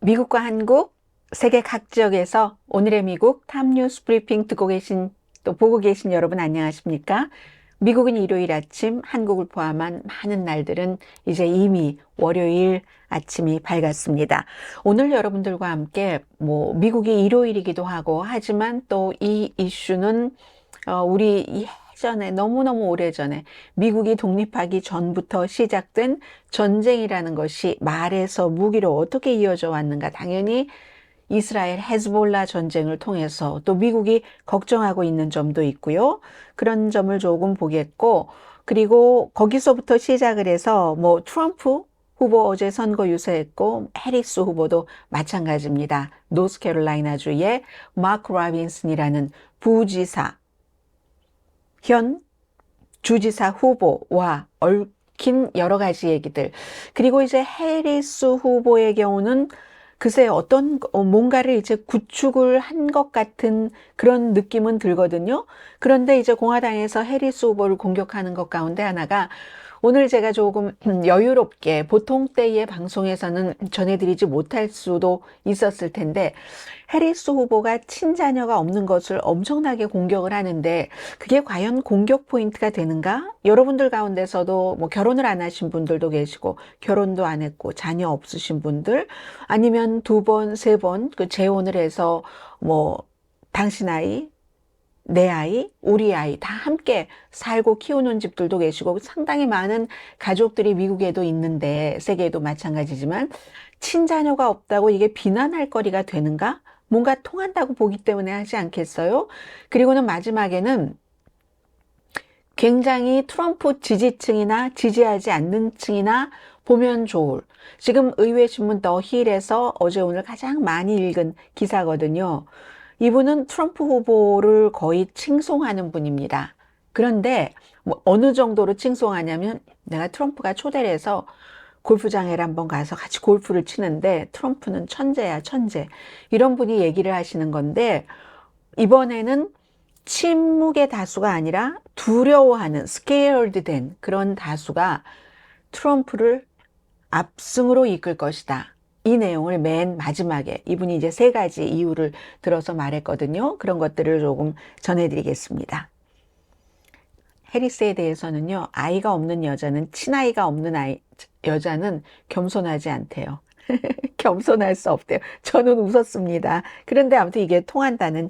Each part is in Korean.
미국과 한국, 세계 각 지역에서 오늘의 미국 탑뉴스 브리핑 보고 계신 여러분 안녕하십니까? 미국은 일요일 아침, 한국을 포함한 많은 날들은 이제 이미 월요일 아침이 밝았습니다. 오늘 여러분들과 함께 미국이 일요일이기도 하고 하지만 또 이 이슈는 우리 예전에 너무너무 오래전에 미국이 독립하기 전부터 시작된 전쟁이라는 것이 말에서 무기로 어떻게 이어져 왔는가. 당연히 이스라엘 헤즈볼라 전쟁을 통해서 또 미국이 걱정하고 있는 점도 있고요. 그런 점을 조금 보겠고, 그리고 거기서부터 시작을 해서 트럼프 후보 어제 선거 유세했고 해리스 후보도 마찬가지입니다. 노스캐롤라이나주의 마크 라빈슨이라는 부지사 현 주지사 후보와 얽힌 여러 가지 얘기들. 그리고 이제 해리스 후보의 경우는 글쎄 뭔가를 이제 구축을 한 것 같은 그런 느낌은 들거든요. 그런데 이제 공화당에서 해리스 후보를 공격하는 것 가운데 하나가 오늘 제가 조금 여유롭게 보통 때의 방송에서는 전해드리지 못할 수도 있었을 텐데 해리스 후보가 친자녀가 없는 것을 엄청나게 공격을 하는데 그게 과연 공격 포인트가 되는가? 여러분들 가운데서도 결혼을 안 하신 분들도 계시고 결혼도 안 했고 자녀 없으신 분들 아니면 두 번, 세 번 재혼을 해서 당신 아이 내 아이, 우리 아이 다 함께 살고 키우는 집들도 계시고 상당히 많은 가족들이 미국에도 있는데 세계에도 마찬가지지만 친자녀가 없다고 이게 비난할 거리가 되는가? 뭔가 통한다고 보기 때문에 하지 않겠어요? 그리고는 마지막에는 굉장히 트럼프 지지층이나 지지하지 않는 층이나 보면 좋을 지금 의회신문 더 힐에서 어제 오늘 가장 많이 읽은 기사거든요. 이분은 트럼프 후보를 거의 칭송하는 분입니다. 그런데 어느 정도로 칭송하냐면 내가 트럼프가 초대를 해서 골프장에 한번 가서 같이 골프를 치는데 트럼프는 천재야, 천재. 이런 분이 얘기를 하시는 건데 이번에는 침묵의 다수가 아니라 두려워하는 scared 된 그런 다수가 트럼프를 압승으로 이끌 것이다. 이 내용을 맨 마지막에 이분이 이제 세 가지 이유를 들어서 말했거든요. 그런 것들을 조금 전해드리겠습니다. 해리스에 대해서는요. 아이가 없는 여자는 친아이가 없는 여자는 겸손하지 않대요. 겸손할 수 없대요. 저는 웃었습니다. 그런데 아무튼 이게 통한다는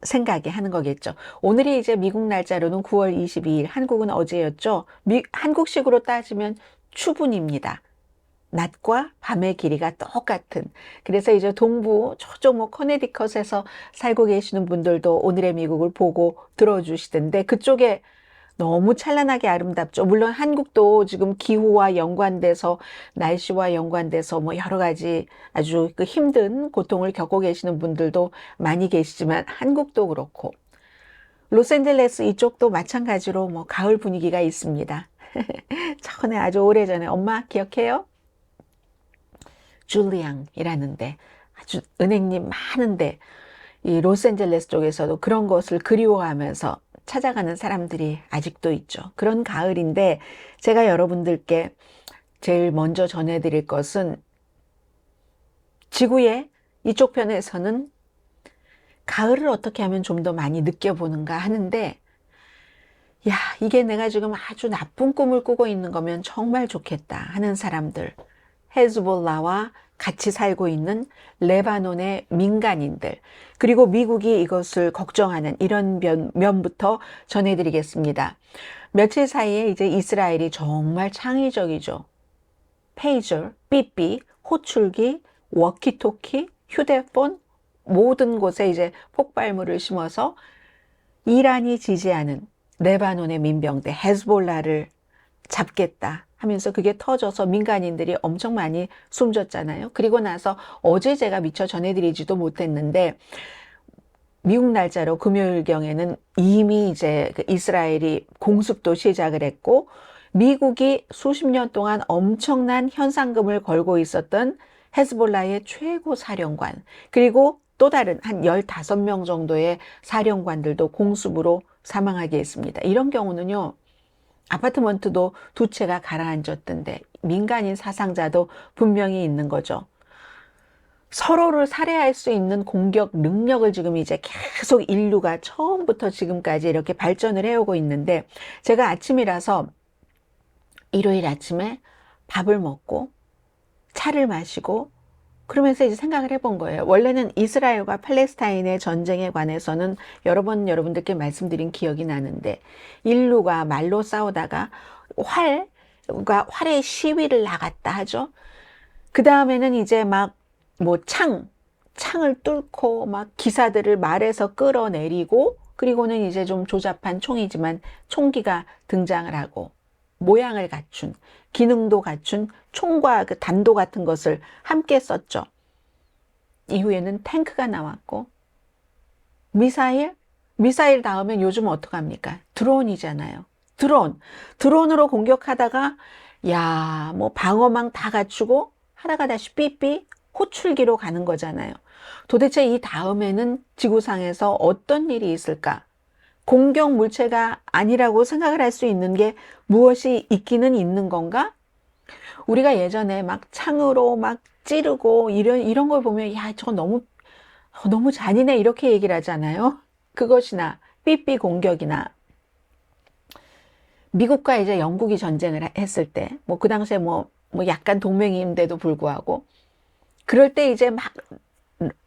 생각이 하는 거겠죠. 오늘이 이제 미국 날짜로는 9월 22일, 한국은 어제였죠. 한국식으로 따지면 추분입니다. 낮과 밤의 길이가 똑같은. 그래서 이제 동부 저쪽 커네디컷에서 살고 계시는 분들도 오늘의 미국을 보고 들어주시던데 그쪽에 너무 찬란하게 아름답죠. 물론 한국도 지금 기후와 연관돼서 날씨와 연관돼서 여러 가지 아주 힘든 고통을 겪고 계시는 분들도 많이 계시지만 한국도 그렇고 로스앤젤레스 이쪽도 마찬가지로 가을 분위기가 있습니다. 전에 아주 오래전에 엄마 기억해요? 줄리앙이라는데 아주 은행잎 많은데 이 로스앤젤레스 쪽에서도 그런 것을 그리워하면서 찾아가는 사람들이 아직도 있죠. 그런 가을인데 제가 여러분들께 제일 먼저 전해드릴 것은 지구의 이쪽 편에서는 가을을 어떻게 하면 좀 더 많이 느껴보는가 하는데 야, 이게 내가 지금 아주 나쁜 꿈을 꾸고 있는 거면 정말 좋겠다 하는 사람들 헤즈볼라와 같이 살고 있는 레바논의 민간인들 그리고 미국이 이것을 걱정하는 이런 면부터 전해드리겠습니다. 며칠 사이에 이제 이스라엘이 정말 창의적이죠. 페이저, 삐삐, 호출기, 워키토키, 휴대폰 모든 곳에 이제 폭발물을 심어서 이란이 지지하는 레바논의 민병대 헤즈볼라를 잡겠다 하면서 그게 터져서 민간인들이 엄청 많이 숨졌잖아요. 그리고 나서 어제 제가 미처 전해드리지도 못했는데 미국 날짜로 금요일경에는 이미 이제 이스라엘이 공습도 시작을 했고 미국이 수십 년 동안 엄청난 현상금을 걸고 있었던 헤즈볼라의 최고 사령관 그리고 또 다른 한 15명 정도의 사령관들도 공습으로 사망하게 했습니다. 이런 경우는요. 아파트먼트도 두 채가 가라앉았던데 민간인 사상자도 분명히 있는 거죠. 서로를 살해할 수 있는 공격 능력을 지금 이제 계속 인류가 처음부터 지금까지 이렇게 발전을 해오고 있는데, 제가 아침이라서 일요일 아침에 밥을 먹고 차를 마시고 그러면서 이제 생각을 해본 거예요. 원래는 이스라엘과 팔레스타인의 전쟁에 관해서는 여러 번 여러분들께 말씀드린 기억이 나는데, 인류가 말로 싸우다가 활의 시위를 나갔다 하죠. 그 다음에는 이제 막 뭐 창을 뚫고 막 기사들을 말에서 끌어내리고, 그리고는 이제 좀 조잡한 총이지만 총기가 등장을 하고, 모양을 갖춘, 기능도 갖춘 총과 그 단도 같은 것을 함께 썼죠. 이후에는 탱크가 나왔고, 미사일 다음엔 요즘 어떡합니까? 드론이잖아요. 드론으로 공격하다가, 야, 뭐 방어망 다 갖추고 하다가 다시 삐삐 호출기로 가는 거잖아요. 도대체 이 다음에는 지구상에서 어떤 일이 있을까? 공격 물체가 아니라고 생각을 할 수 있는 게 무엇이 있기는 있는 건가? 우리가 예전에 막 창으로 막 찌르고 이런 걸 보면, 야, 저거 너무 잔인해, 이렇게 얘기를 하잖아요. 그것이나 삐삐 공격이나, 미국과 이제 영국이 전쟁을 했을 때, 뭐 그 당시에 뭐 약간 동맹인데도 불구하고, 그럴 때 이제 막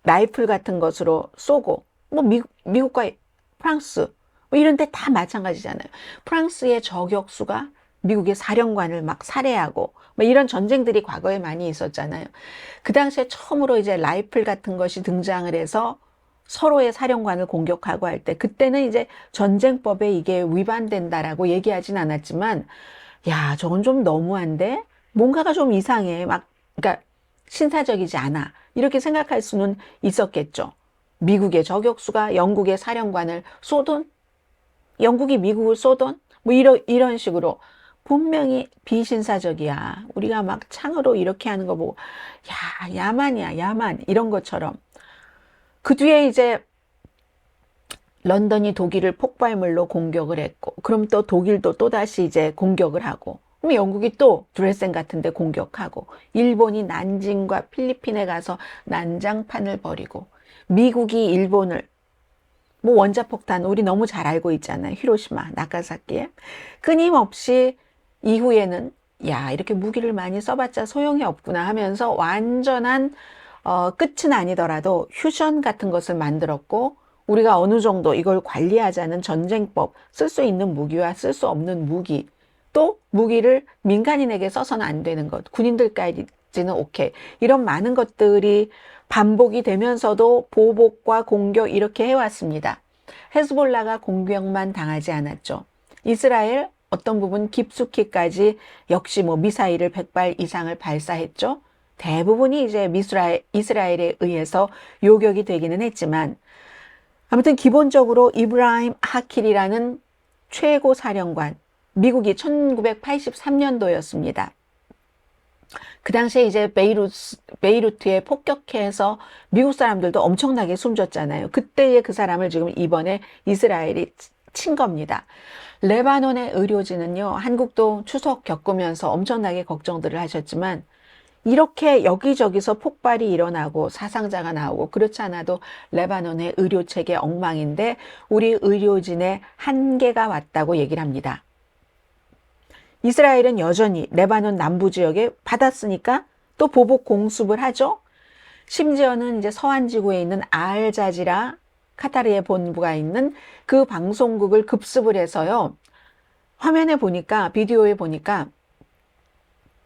라이플 같은 것으로 쏘고, 뭐 미국과 프랑스 뭐 이런 데 다 마찬가지잖아요. 프랑스의 저격수가 미국의 사령관을 막 살해하고 뭐 이런 전쟁들이 과거에 많이 있었잖아요. 그 당시에 처음으로 이제 라이플 같은 것이 등장을 해서 서로의 사령관을 공격하고 할 때, 그때는 이제 전쟁법에 이게 위반된다라고 얘기하진 않았지만, 야, 저건 좀 너무한데? 뭔가가 좀 이상해. 그러니까 신사적이지 않아, 이렇게 생각할 수는 있었겠죠. 미국의 저격수가 영국의 사령관을 쏘던, 영국이 미국을 쏘던, 뭐 이런 식으로 분명히 비신사적이야. 우리가 막 창으로 이렇게 하는 거 보고, 야, 야만이야, 야만, 이런 것처럼. 그 뒤에 이제 런던이 독일을 폭발물로 공격을 했고, 그럼 또 독일도 또다시 이제 공격을 하고, 그럼 영국이 또 드레센 같은 데 공격하고, 일본이 난징과 필리핀에 가서 난장판을 벌이고, 미국이 일본을, 뭐 원자폭탄 우리 너무 잘 알고 있잖아요. 히로시마, 나가사키에. 끊임없이 이후에는, 야, 이렇게 무기를 많이 써봤자 소용이 없구나 하면서 완전한 끝은 아니더라도 휴전 같은 것을 만들었고, 우리가 어느 정도 이걸 관리하자는 전쟁법, 쓸 수 있는 무기와 쓸 수 없는 무기, 또 무기를 민간인에게 써서는 안 되는 것, 군인들까지는 오케이, 이런 많은 것들이 반복이 되면서도 보복과 공격 이렇게 해왔습니다. 헤즈볼라가 공격만 당하지 않았죠. 이스라엘 어떤 부분 깊숙이까지 역시 뭐 미사일을 100발 이상을 발사했죠. 대부분이 이제 이스라엘에 의해서 요격이 되기는 했지만, 아무튼 기본적으로 이브라임 하킬이라는 최고 사령관, 미국이 1983년도였습니다. 그 당시에 이제 베이루트에 폭격해서 미국 사람들도 엄청나게 숨졌잖아요. 그때의 그 사람을 지금 이번에 이스라엘이 친 겁니다. 레바논의 의료진은요, 한국도 추석 겪으면서 엄청나게 걱정들을 하셨지만, 이렇게 여기저기서 폭발이 일어나고 사상자가 나오고 그렇지 않아도 레바논의 의료체계 엉망인데 우리 의료진의 한계가 왔다고 얘기를 합니다. 이스라엘은 여전히 레바논 남부 지역에 받았으니까 또 보복 공습을 하죠. 심지어는 이제 서한 지구에 있는 알자지라, 카타르의 본부가 있는 그 방송국을 급습을 해서요. 화면에 보니까, 비디오에 보니까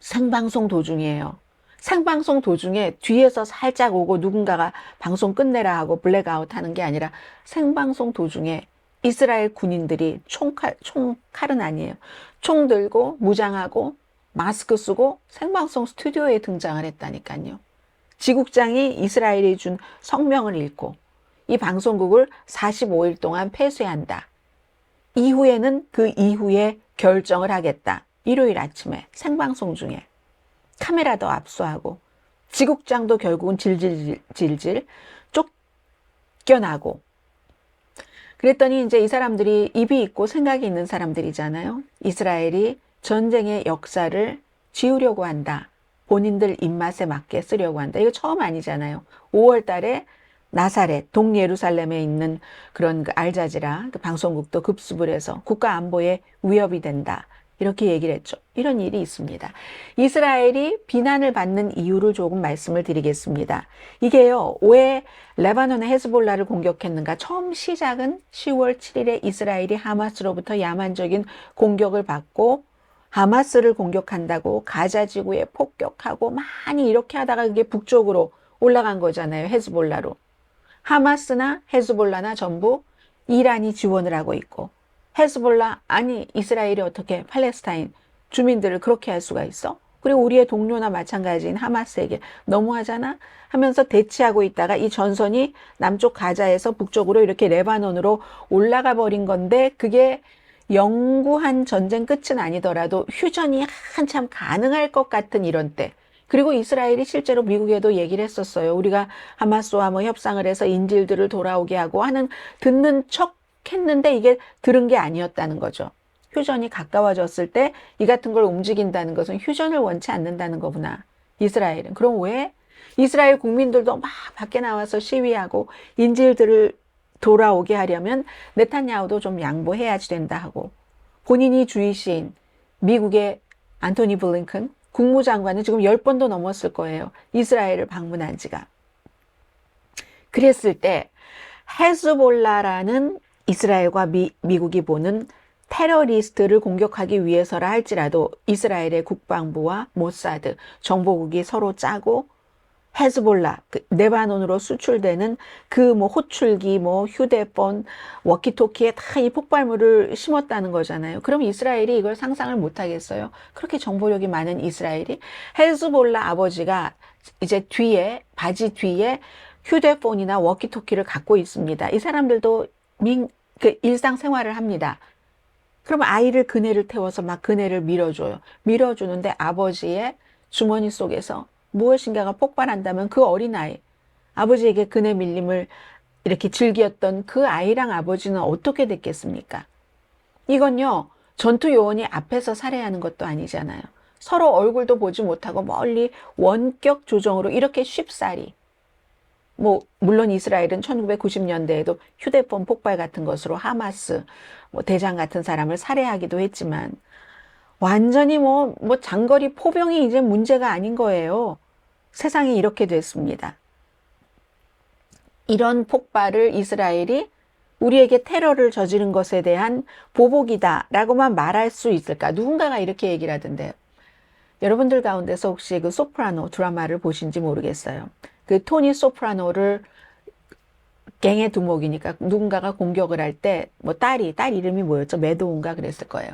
생방송 도중이에요. 생방송 도중에 뒤에서 살짝 오고 누군가가 방송 끝내라 하고 블랙아웃 하는 게 아니라, 생방송 도중에 이스라엘 군인들이 총칼은 아니에요. 총 들고 무장하고 마스크 쓰고 생방송 스튜디오에 등장을 했다니까요. 지국장이 이스라엘이 준 성명을 읽고 이 방송국을 45일 동안 폐쇄한다. 이후에는 그 이후에 결정을 하겠다. 일요일 아침에 생방송 중에 카메라도 압수하고 지국장도 결국은 질질 쫓겨나고, 그랬더니 이제 이 사람들이 입이 있고 생각이 있는 사람들이잖아요. 이스라엘이 전쟁의 역사를 지우려고 한다. 본인들 입맛에 맞게 쓰려고 한다. 이거 처음 아니잖아요. 5월 달에 나사렛, 동예루살렘에 있는 그런 그 알자지라 그 방송국도 급습을 해서 국가 안보에 위협이 된다. 이렇게 얘기를 했죠. 이런 일이 있습니다. 이스라엘이 비난을 받는 이유를 조금 말씀을 드리겠습니다. 이게요, 왜 레바논의 헤즈볼라를 공격했는가? 처음 시작은 10월 7일에 이스라엘이 하마스로부터 야만적인 공격을 받고 하마스를 공격한다고 가자 지구에 폭격하고 많이 이렇게 하다가 그게 북쪽으로 올라간 거잖아요. 헤즈볼라로. 하마스나 헤즈볼라나 전부 이란이 지원을 하고 있고, 헤즈볼라 아니 이스라엘이 어떻게 팔레스타인 주민들을 그렇게 할 수가 있어? 그리고 우리의 동료나 마찬가지인 하마스에게 너무하잖아 하면서 대치하고 있다가 이 전선이 남쪽 가자에서 북쪽으로 이렇게 레바논으로 올라가 버린 건데, 그게 영구한 전쟁 끝은 아니더라도 휴전이 한참 가능할 것 같은 이런 때, 그리고 이스라엘이 실제로 미국에도 얘기를 했었어요. 우리가 하마스와 뭐 협상을 해서 인질들을 돌아오게 하고 하는, 듣는 척 했는데 이게 들은 게 아니었다는 거죠. 휴전이 가까워졌을 때 이 같은 걸 움직인다는 것은 휴전을 원치 않는다는 거구나. 이스라엘은. 그럼 왜? 이스라엘 국민들도 막 밖에 나와서 시위하고 인질들을 돌아오게 하려면 네타냐후도 좀 양보해야지 된다 하고, 본인이 주이시인 미국의 안토니 블링컨 국무장관은 지금 10번도 넘었을 거예요. 이스라엘을 방문한 지가. 그랬을 때 헤즈볼라라는 이스라엘과 미국이 보는 테러리스트를 공격하기 위해서라 할지라도 이스라엘의 국방부와 모사드, 정보국이 서로 짜고 헤즈볼라, 레바논으로 수출되는 그 뭐 호출기, 뭐 휴대폰, 워키토키에 다 이 폭발물을 심었다는 거잖아요. 그럼 이스라엘이 이걸 상상을 못 하겠어요? 그렇게 정보력이 많은 이스라엘이 헤즈볼라 아버지가 이제 뒤에, 바지 뒤에 휴대폰이나 워키토키를 갖고 있습니다. 이 사람들도 일상생활을 합니다. 그럼 아이를 그네를 태워서 막 그네를 밀어줘요. 밀어주는데 아버지의 주머니 속에서 무엇인가가 폭발한다면 그 어린아이, 아버지에게 그네 밀림을 이렇게 즐겼던 그 아이랑 아버지는 어떻게 됐겠습니까? 이건요, 전투 요원이 앞에서 살해하는 것도 아니잖아요. 서로 얼굴도 보지 못하고 멀리 원격 조정으로 이렇게 쉽사리. 뭐 물론 이스라엘은 1990년대에도 휴대폰 폭발 같은 것으로 하마스 뭐 대장 같은 사람을 살해하기도 했지만, 완전히 뭐 장거리 포병이 이제 문제가 아닌 거예요. 세상이 이렇게 됐습니다. 이런 폭발을 이스라엘이 우리에게 테러를 저지른 것에 대한 보복이다라고만 말할 수 있을까? 누군가가 이렇게 얘기를 하던데요. 여러분들 가운데서 혹시 그 소프라노 드라마를 보신지 모르겠어요. 그 토니 소프라노를 갱의 두목이니까 누군가가 공격을 할 때 뭐 딸 이름이 뭐였죠? 매도우인가 그랬을 거예요.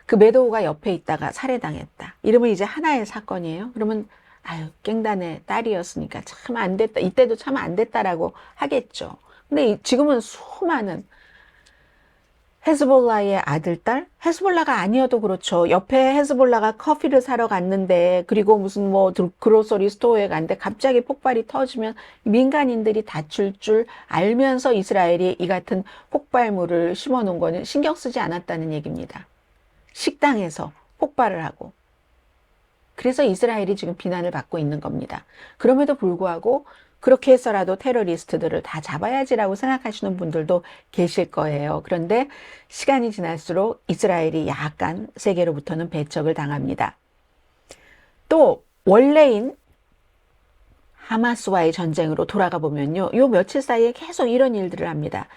그 매도우가 옆에 있다가 살해당했다. 이러면 이제 하나의 사건이에요. 그러면 아유, 갱단의 딸이었으니까 참 안 됐다. 이때도 참 안 됐다라고 하겠죠. 근데 지금은 수많은 헤즈볼라의 아들딸? 헤즈볼라가 아니어도 그렇죠. 옆에 헤즈볼라가 커피를 사러 갔는데, 그리고 무슨 뭐 그로서리 스토어에 갔는데 갑자기 폭발이 터지면 민간인들이 다칠 줄 알면서 이스라엘이 이 같은 폭발물을 심어 놓은 거는 신경 쓰지 않았다는 얘기입니다. 식당에서 폭발을 하고. 그래서 이스라엘이 지금 비난을 받고 있는 겁니다. 그럼에도 불구하고 그렇게 해서라도 테러리스트들을 다 잡아야지라고 생각하시는 분들도 계실 거예요. 그런데 시간이 지날수록 이스라엘이 약간 세계로부터는 배척을 당합니다. 또 원래인 하마스와의 전쟁으로 돌아가 보면요, 요 며칠 사이에 계속 이런 일들을 합니다.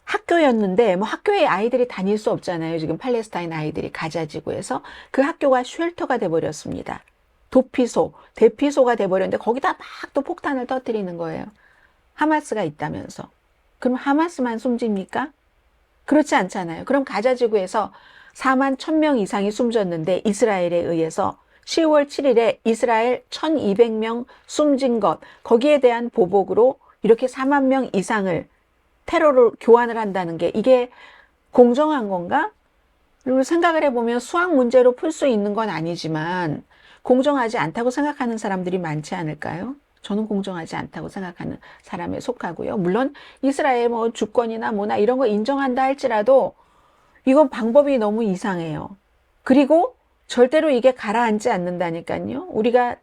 학교였는데 뭐 학교에 아이들이 다닐 수 없잖아요. 지금 팔레스타인 아이들이 가자 지구에서. 그 학교가 쉘터가 돼버렸습니다. 도피소, 대피소가 돼버렸는데 거기다 막 또 폭탄을 터뜨리는 거예요. 하마스가 있다면서. 그럼 하마스만 숨집니까? 그렇지 않잖아요. 그럼 가자 지구에서 4만 1,000명 이상이 숨졌는데 이스라엘에 의해서 10월 7일에 이스라엘 1,200명 숨진 것, 거기에 대한 보복으로 이렇게 4만 명 이상을 테러를 교환을 한다는 게 이게 공정한 건가? 그리고 생각을 해보면 수학 문제로 풀 수 있는 건 아니지만 공정하지 않다고 생각하는 사람들이 많지 않을까요? 저는 공정하지 않다고 생각하는 사람에 속하고요. 물론 이스라엘 뭐 주권이나 뭐나 이런 거 인정한다 할지라도 이건 방법이 너무 이상해요. 그리고 절대로 이게 가라앉지 않는다니까요. 우리가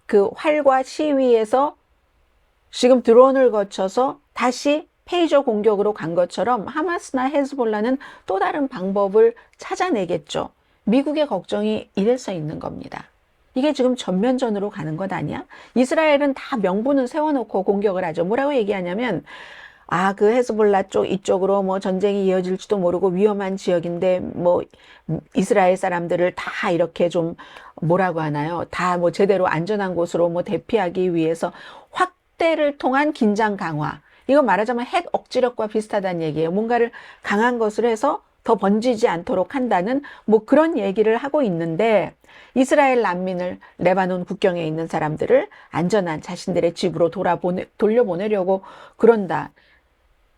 그 활과 시위에서 지금 드론을 거쳐서 다시 페이저 공격으로 간 것처럼 하마스나 헤즈볼라는 또 다른 방법을 찾아내겠죠. 미국의 걱정이 이래서 있는 겁니다. 이게 지금 전면전으로 가는 것 아니야? 이스라엘은 다 명분은 세워놓고 공격을 하죠. 뭐라고 얘기하냐면 그 헤즈볼라 쪽 이쪽으로 뭐 전쟁이 이어질지도 모르고 위험한 지역인데 뭐 이스라엘 사람들을 다 이렇게 좀 뭐라고 하나요? 다 뭐 제대로 안전한 곳으로 뭐 대피하기 위해서 확대를 통한 긴장 강화. 이거 말하자면 핵 억지력과 비슷하다는 얘기예요. 뭔가를 강한 것을 해서 더 번지지 않도록 한다는 뭐 그런 얘기를 하고 있는데 이스라엘 난민을 레바논 국경에 있는 사람들을 안전한 자신들의 집으로 돌려보내려고 그런다.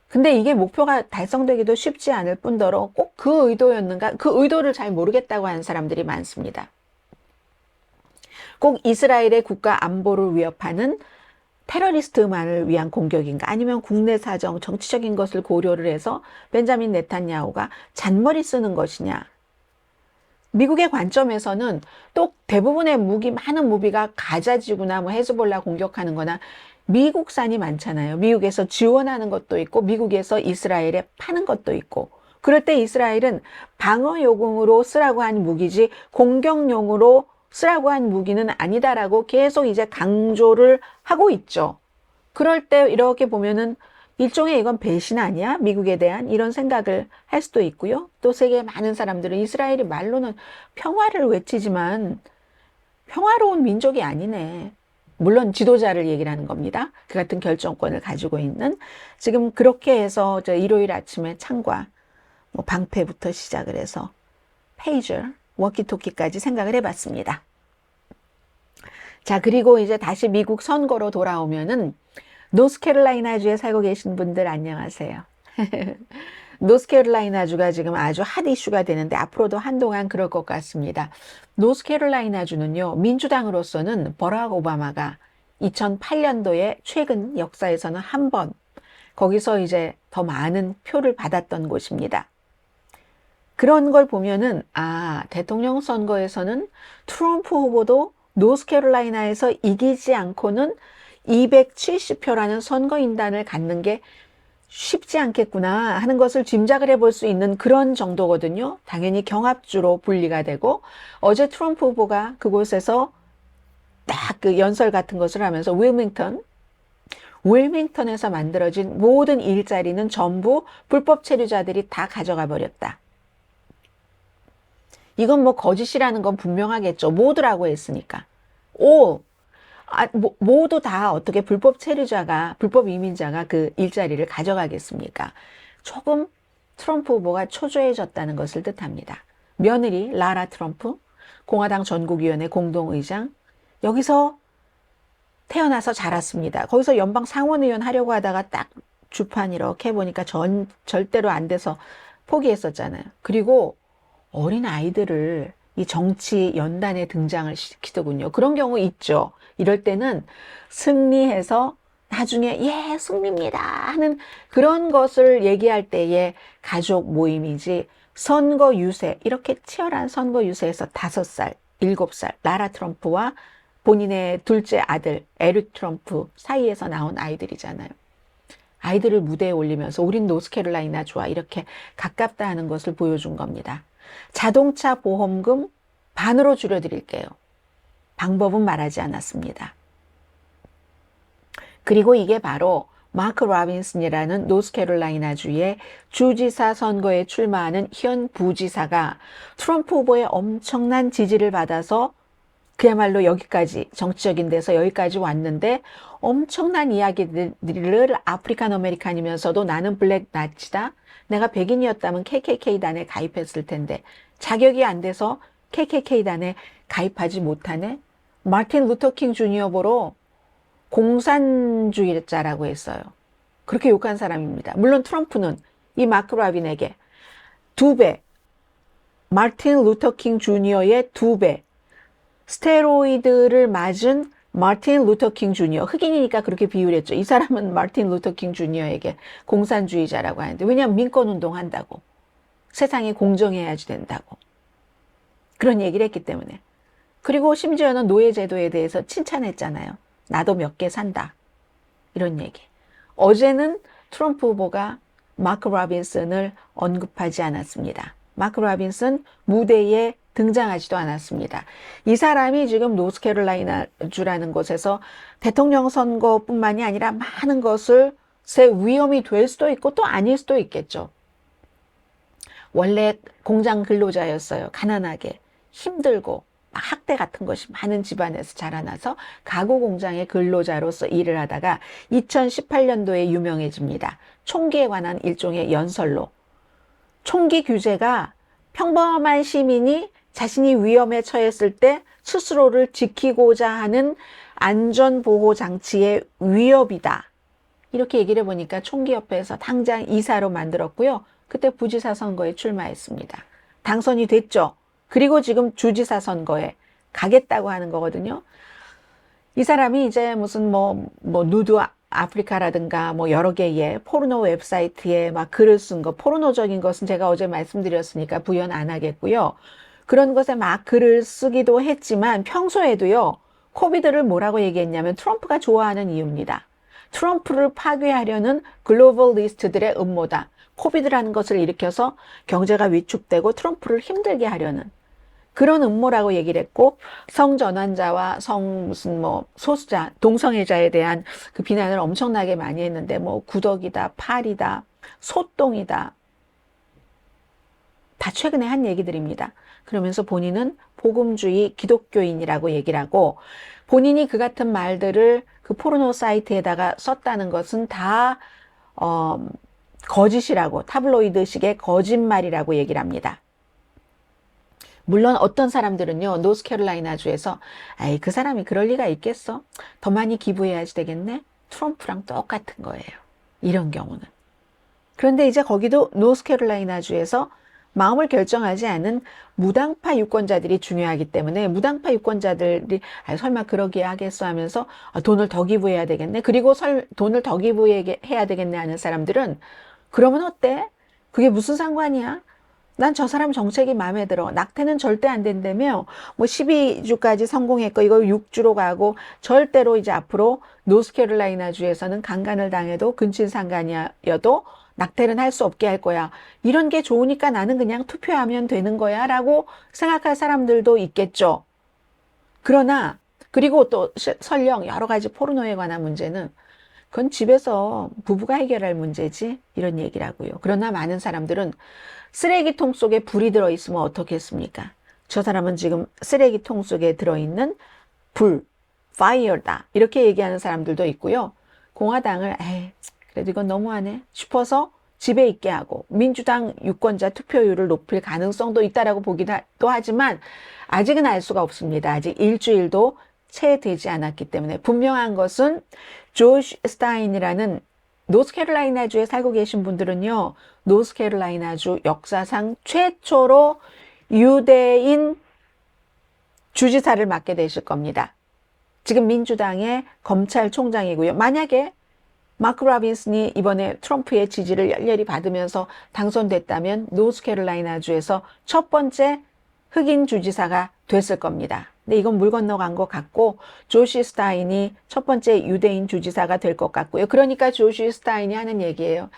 근데 이게 목표가 달성되기도 쉽지 않을 뿐더러 꼭 그 의도였는가? 그 의도를 잘 모르겠다고 하는 사람들이 많습니다. 꼭 이스라엘의 국가 안보를 위협하는 테러리스트만을 위한 공격인가? 아니면 국내 사정, 정치적인 것을 고려를 해서 벤자민 네탄야후가 잔머리 쓰는 것이냐? 미국의 관점에서는 또 대부분의 많은 무기가 가자지구나 뭐 헤즈볼라 공격하는 거나 미국산이 많잖아요. 미국에서 지원하는 것도 있고 미국에서 이스라엘에 파는 것도 있고 그럴 때 이스라엘은 방어용으로 쓰라고 한 무기지 공격용으로 쓰라고 한 무기는 아니다라고 계속 이제 강조를 하고 있죠. 그럴 때 이렇게 보면은 일종의 이건 배신 아니야? 미국에 대한 이런 생각을 할 수도 있고요. 또 세계의 많은 사람들은 이스라엘이 말로는 평화를 외치지만 평화로운 민족이 아니네. 물론 지도자를 얘기를 하는 겁니다. 그 같은 결정권을 가지고 있는 지금 그렇게 해서 일요일 아침에 창과 뭐 방패부터 시작을 해서 페이저, 워키토키까지 생각을 해봤습니다. 자, 그리고 이제 다시 미국 선거로 돌아오면은 노스캐롤라이나주에 살고 계신 분들 안녕하세요. 노스캐롤라이나주가 지금 아주 핫 이슈가 되는데 앞으로도 한동안 그럴 것 같습니다. 노스캐롤라이나주는요, 민주당으로서는 버락 오바마가 2008년도에 최근 역사에서는 한 번 거기서 이제 더 많은 표를 받았던 곳입니다. 그런 걸 보면은 대통령 선거에서는 트럼프 후보도 노스캐롤라이나에서 이기지 않고는 270표라는 선거인단을 갖는 게 쉽지 않겠구나 하는 것을 짐작을 해볼 수 있는 그런 정도거든요. 당연히 경합주로 분리가 되고 어제 트럼프 후보가 그곳에서 딱 그 연설 같은 것을 하면서 윌밍턴에서 만들어진 모든 일자리는 전부 불법 체류자들이 다 가져가 버렸다. 이건 뭐 거짓이라는 건 분명하겠죠. 모두라고 했으니까. 모두 다 어떻게 불법 체류자가, 불법 이민자가 그 일자리를 가져가겠습니까? 조금 트럼프 후보가 초조해졌다는 것을 뜻합니다. 며느리 라라 트럼프, 공화당 전국위원회 공동의장, 여기서 태어나서 자랐습니다. 거기서 연방 상원의원 하려고 하다가 딱 주판 이렇게 해보니까 절대로 안 돼서 포기했었잖아요. 그리고 어린 아이들을 이 정치 연단에 등장을 시키더군요. 그런 경우 있죠. 이럴 때는 승리해서 나중에 승리입니다 하는 그런 것을 얘기할 때의 가족 모임이지 선거 유세, 이렇게 치열한 선거 유세에서 5살, 7살 라라 트럼프와 본인의 둘째 아들 에릭 트럼프 사이에서 나온 아이들이잖아요. 아이들을 무대에 올리면서 우린 노스캐롤라이나주와 이렇게 가깝다 하는 것을 보여준 겁니다. 자동차 보험금 반으로 줄여드릴게요. 방법은 말하지 않았습니다. 그리고 이게 바로 마크 로빈슨이라는 노스캐롤라이나주의 주지사 선거에 출마하는 현 부지사가 트럼프 후보의 엄청난 지지를 받아서 그야말로 여기까지 정치적인 데서 여기까지 왔는데 엄청난 이야기들을 아프리칸 아메리칸이면서도 나는 블랙 나치다. 내가 백인이었다면 KKK단에 가입했을 텐데 자격이 안 돼서 KKK단에 가입하지 못하네. 마틴 루터킹 주니어 보러 공산주의자라고 했어요. 그렇게 욕한 사람입니다. 물론 트럼프는 이 마크 라빈에게 2배, 마틴 루터킹 주니어의 2배, 스테로이드를 맞은 마틴 루터킹 주니어, 흑인이니까 그렇게 비유를 했죠. 이 사람은 마틴 루터킹 주니어에게 공산주의자라고 하는데 왜냐하면 민권운동 한다고. 세상이 공정해야지 된다고. 그런 얘기를 했기 때문에. 그리고 심지어는 노예제도에 대해서 칭찬했잖아요. 나도 몇 개 산다. 이런 얘기. 어제는 트럼프 후보가 마크 로빈슨을 언급하지 않았습니다. 마크 로빈슨 무대에 등장하지도 않았습니다. 이 사람이 지금 노스캐롤라이나주라는 곳에서 대통령 선거뿐만이 아니라 많은 것을 새 위험이 될 수도 있고 또 아닐 수도 있겠죠. 원래 공장 근로자였어요. 가난하게 힘들고 학대 같은 것이 많은 집안에서 자라나서 가구 공장의 근로자로서 일을 하다가 2018년도에 유명해집니다. 총기에 관한 일종의 연설로. 총기 규제가 평범한 시민이 자신이 위험에 처했을 때 스스로를 지키고자 하는 안전보호장치의 위협이다. 이렇게 얘기를 해보니까 총기협회에서 당장 이사로 만들었고요. 그때 부지사 선거에 출마했습니다. 당선이 됐죠. 그리고 지금 주지사 선거에 가겠다고 하는 거거든요. 이 사람이 이제 무슨 누드 아프리카라든가 여러 개의 포르노 웹사이트에 막 글을 쓴 거, 포르노적인 것은 제가 어제 말씀드렸으니까 부연 안 하겠고요. 그런 것에 막 글을 쓰기도 했지만 평소에도요, 코비드를 뭐라고 얘기했냐면 트럼프가 좋아하는 이유입니다. 트럼프를 파괴하려는 글로벌리스트들의 음모다. 코비드라는 것을 일으켜서 경제가 위축되고 트럼프를 힘들게 하려는 그런 음모라고 얘기를 했고, 성전환자와 소수자, 동성애자에 대한 그 비난을 엄청나게 많이 했는데, 구덕이다, 팔이다, 소똥이다. 다 최근에 한 얘기들입니다. 그러면서 본인은 복음주의 기독교인이라고 얘기를 하고, 본인이 그 같은 말들을 그 포르노 사이트에다가 썼다는 것은 다, 거짓이라고, 타블로이드식의 거짓말이라고 얘기를 합니다. 물론 어떤 사람들은요, 노스캐롤라이나주에서 그 사람이 그럴 리가 있겠어? 더 많이 기부해야지 되겠네? 트럼프랑 똑같은 거예요. 이런 경우는. 그런데 이제 거기도 노스캐롤라이나주에서 마음을 결정하지 않은 무당파 유권자들이 중요하기 때문에 무당파 유권자들이 설마 그러기에 하겠어 하면서 돈을 더 기부해야 되겠네? 그리고 돈을 더 기부해야 되겠네 하는 사람들은 그러면 어때? 그게 무슨 상관이야? 난 저 사람 정책이 마음에 들어. 낙태는 절대 안 된다며. 12주까지 성공했고 이거 6주로 가고 절대로 이제 앞으로 노스캐롤라이나 주에서는 강간을 당해도 근친상간이어도 낙태는 할 수 없게 할 거야. 이런 게 좋으니까 나는 그냥 투표하면 되는 거야 라고 생각할 사람들도 있겠죠. 그러나 그리고 또 설령 여러 가지 포르노에 관한 문제는 그건 집에서 부부가 해결할 문제지 이런 얘기를 하고요. 그러나 많은 사람들은 쓰레기통 속에 불이 들어있으면 어떻겠습니까? 저 사람은 지금 쓰레기통 속에 들어있는 불, fire다 이렇게 얘기하는 사람들도 있고요. 공화당을 그래도 이건 너무하네 싶어서 집에 있게 하고 민주당 유권자 투표율을 높일 가능성도 있다라고 보기도 하지만 아직은 알 수가 없습니다. 아직 일주일도 채 되지 않았기 때문에 분명한 것은 조시 스타인이라는 노스캐롤라이나주에 살고 계신 분들은요, 노스캐롤라이나주 역사상 최초로 유대인 주지사를 맡게 되실 겁니다. 지금 민주당의 검찰총장이고요. 만약에 마크 로빈슨이 이번에 트럼프의 지지를 열렬히 받으면서 당선됐다면 노스캐롤라이나주에서 첫 번째 흑인 주지사가 됐을 겁니다. 근데 이건 물 건너간 것 같고 조시 스타인이 첫 번째 유대인 주지사가 될 것 같고요. 그러니까 조시 스타인이 하는 얘기예요.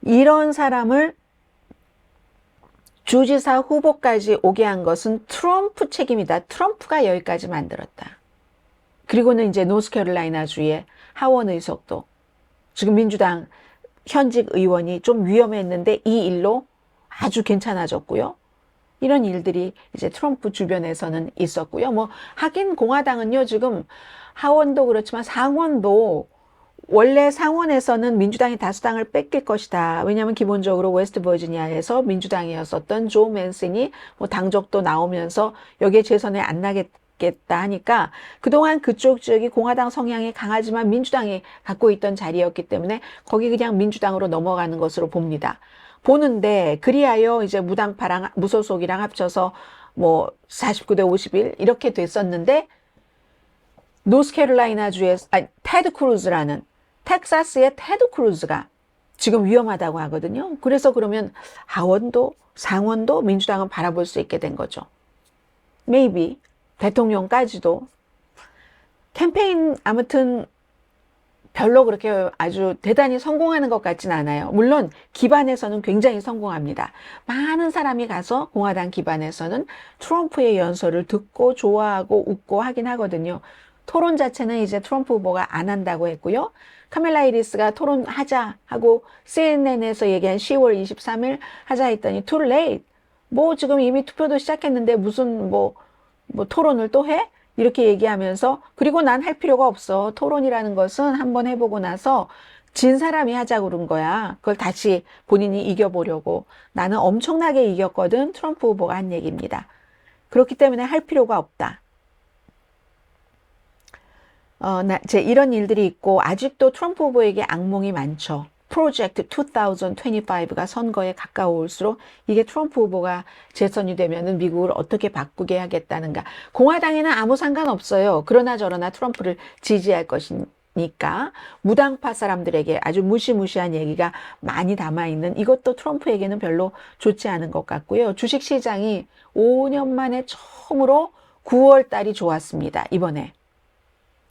이런 사람을 주지사 후보까지 오게 한 것은 트럼프 책임이다. 트럼프가 여기까지 만들었다. 그리고는 이제 노스캐롤라이나주의 하원 의석도 지금 민주당 현직 의원이 좀 위험했는데 이 일로 아주 괜찮아졌고요. 이런 일들이 이제 트럼프 주변에서는 있었고요. 하긴 공화당은요, 지금 하원도 그렇지만 상원도 원래 상원에서는 민주당이 다수당을 뺏길 것이다. 왜냐하면 기본적으로 웨스트 버지니아에서 민주당이었었던 조 맨슨이 당적도 나오면서 여기에 재선에 안 나겠다 하니까 그동안 그쪽 지역이 공화당 성향이 강하지만 민주당이 갖고 있던 자리였기 때문에 거기 그냥 민주당으로 넘어가는 것으로 봅니다. 보는데 그리하여 이제 무당파랑 무소속이랑 합쳐서 49대 51 이렇게 됐었는데 노스캐롤라이나주에 테드 크루즈라는 텍사스의 테드 크루즈가 지금 위험하다고 하거든요. 그래서 그러면 하원도 상원도 민주당은 바라볼 수 있게 된 거죠. maybe 대통령까지도 캠페인 아무튼 별로 그렇게 아주 대단히 성공하는 것 같진 않아요. 물론 기반에서는 굉장히 성공합니다. 많은 사람이 가서 공화당 기반에서는 트럼프의 연설을 듣고 좋아하고 웃고 하긴 하거든요. 토론 자체는 이제 트럼프 후보가 안 한다고 했고요. 카멜라 해리스가 토론하자 하고 CNN에서 얘기한 10월 23일 하자 했더니 too late. 뭐 지금 이미 투표도 시작했는데 무슨 뭐 토론을 또 해? 이렇게 얘기하면서 그리고 난 할 필요가 없어. 토론이라는 것은 한번 해보고 나서 진 사람이 하자고 그런 거야. 그걸 다시 본인이 이겨보려고. 나는 엄청나게 이겼거든. 트럼프 후보가 한 얘기입니다. 그렇기 때문에 할 필요가 없다. 이런 일들이 있고 아직도 트럼프 후보에게 악몽이 많죠. 프로젝트 2025가 선거에 가까울수록 이게 트럼프 후보가 재선이 되면은 미국을 어떻게 바꾸게 하겠다는가. 공화당에는 아무 상관없어요. 그러나 저러나 트럼프를 지지할 것이니까 무당파 사람들에게 아주 무시무시한 얘기가 많이 담아있는 이것도 트럼프에게는 별로 좋지 않은 것 같고요. 주식시장이 5년 만에 처음으로 9월 달이 좋았습니다. 이번에.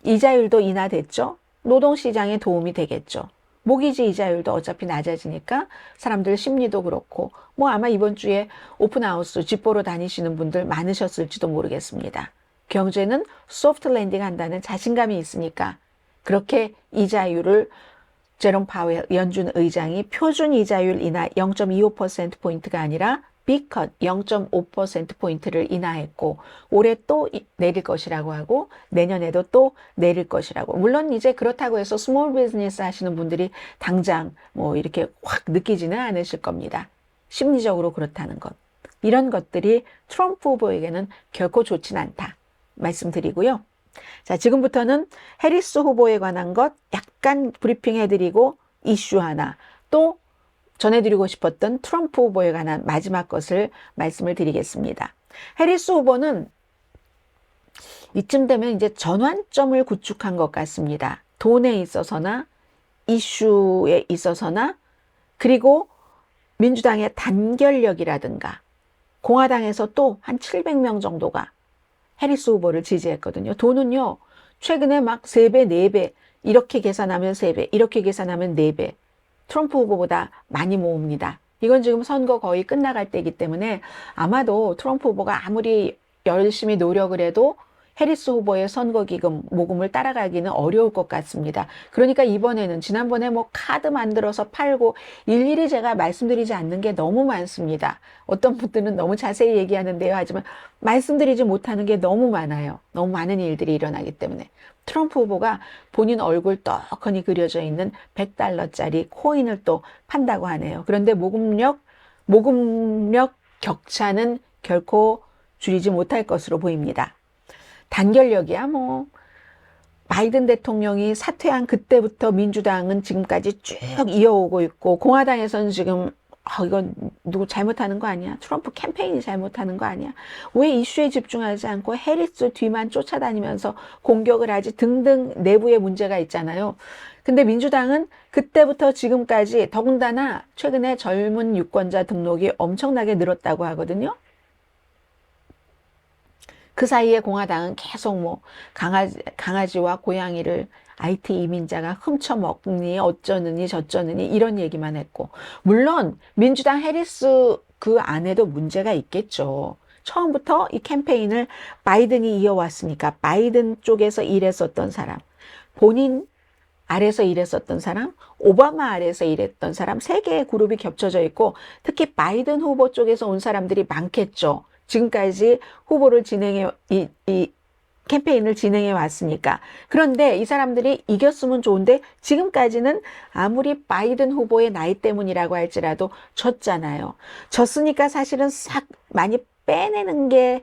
이자율도 인하됐죠. 노동시장에 도움이 되겠죠. 모기지 이자율도 어차피 낮아지니까 사람들 심리도 그렇고 뭐 아마 이번 주에 오픈하우스 집 보러 다니시는 분들 많으셨을지도 모르겠습니다. 경제는 소프트 랜딩 한다는 자신감이 있으니까 그렇게 이자율을 제롬 파웰 연준 의장이 표준 이자율 인하 0.25%포인트가 아니라 빅컷 0.5%포인트를 인하했고 올해 또 내릴 것이라고 하고 내년에도 또 내릴 것이라고. 물론 이제 그렇다고 해서 스몰 비즈니스 하시는 분들이 당장 뭐 이렇게 확 느끼지는 않으실 겁니다. 심리적으로 그렇다는 것. 이런 것들이 트럼프 후보에게는 결코 좋진 않다 말씀드리고요. 자, 지금부터는 해리스 후보에 관한 것 약간 브리핑 해드리고 이슈 하나 또 전해드리고 싶었던 트럼프 후보에 관한 마지막 것을 말씀을 드리겠습니다. 해리스 후보는 이쯤 되면 이제 전환점을 구축한 것 같습니다. 돈에 있어서나 이슈에 있어서나 그리고 민주당의 단결력이라든가 공화당에서 또 한 700명 정도가 해리스 후보를 지지했거든요. 돈은요 최근에 막 3배, 4배 이렇게 계산하면 3배 이렇게 계산하면 4배 트럼프 후보보다 많이 모읍니다. 이건 지금 선거 거의 끝나갈 때이기 때문에 아마도 트럼프 후보가 아무리 열심히 노력을 해도 해리스 후보의 선거기금 모금을 따라가기는 어려울 것 같습니다. 그러니까 이번에는 지난번에 뭐 카드 만들어서 팔고 일일이 제가 말씀드리지 않는 게 너무 많습니다. 어떤 분들은 너무 자세히 얘기하는데요. 하지만 말씀드리지 못하는 게 너무 많아요. 너무 많은 일들이 일어나기 때문에. 트럼프 후보가 본인 얼굴 떡하니 그려져 있는 $100짜리 코인을 또 판다고 하네요. 그런데 모금력 격차는 결코 줄이지 못할 것으로 보입니다. 단결력이야 뭐 바이든 대통령이 사퇴한 그때부터 민주당은 지금까지 쭉 이어오고 있고 공화당에서는 지금 이건 누구 잘못하는 거 아니야? 트럼프 캠페인이 잘못하는 거 아니야? 왜 이슈에 집중하지 않고 해리스 뒤만 쫓아다니면서 공격을 하지 등등 내부에 문제가 있잖아요. 근데 민주당은 그때부터 지금까지 더군다나 최근에 젊은 유권자 등록이 엄청나게 늘었다고 하거든요. 그 사이에 공화당은 계속 뭐 강아지와 고양이를 IT 이민자가 훔쳐먹니 어쩌느니 저쩌느니 이런 얘기만 했고 물론 민주당 해리스 그 안에도 문제가 있겠죠. 처음부터 이 캠페인을 바이든이 이어왔으니까 바이든 쪽에서 일했었던 사람 본인 아래서 일했었던 사람, 오바마 아래서 일했던 사람 세 개의 그룹이 겹쳐져 있고 특히 바이든 후보 쪽에서 온 사람들이 많겠죠. 지금까지 후보를 이 캠페인을 진행해 왔으니까. 그런데 이 사람들이 이겼으면 좋은데 지금까지는 아무리 바이든 후보의 나이 때문이라고 할지라도 졌잖아요. 졌으니까 사실은 싹 많이 빼내는 게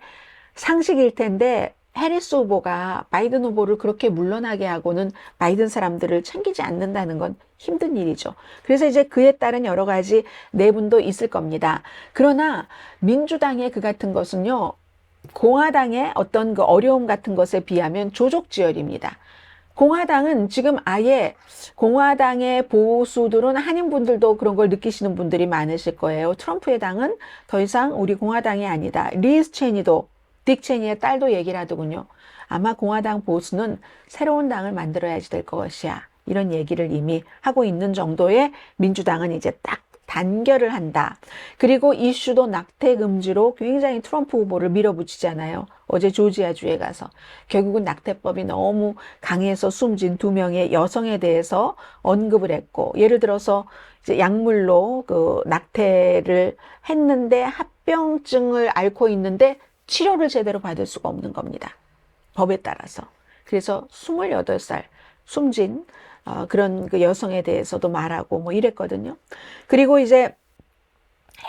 상식일 텐데 해리스 후보가 바이든 후보를 그렇게 물러나게 하고는 바이든 사람들을 챙기지 않는다는 건 힘든 일이죠. 그래서 이제 그에 따른 여러 가지 내분도 있을 겁니다. 그러나 민주당의 그 같은 것은요, 공화당의 어떤 그 어려움 같은 것에 비하면 조족지혈입니다. 공화당은 지금 아예 공화당의 보수들은 한인분들도 그런 걸 느끼시는 분들이 많으실 거예요. 트럼프의 당은 더 이상 우리 공화당이 아니다. 리즈 체니도 딕 체니의 딸도 얘기를 하더군요. 아마 공화당 보수는 새로운 당을 만들어야지 될 것이야. 이런 얘기를 이미 하고 있는 정도의 민주당은 이제 딱 단결을 한다. 그리고 이슈도 낙태 금지로 굉장히 트럼프 후보를 밀어붙이잖아요. 어제 조지아주에 가서. 결국은 낙태법이 너무 강해서 숨진 2명의 여성에 대해서 언급을 했고, 예를 들어서 이제 약물로 그 낙태를 했는데 합병증을 앓고 있는데 치료를 제대로 받을 수가 없는 겁니다. 법에 따라서. 그래서 28살 숨진 그런 그 여성에 대해서도 말하고 뭐 이랬거든요. 그리고 이제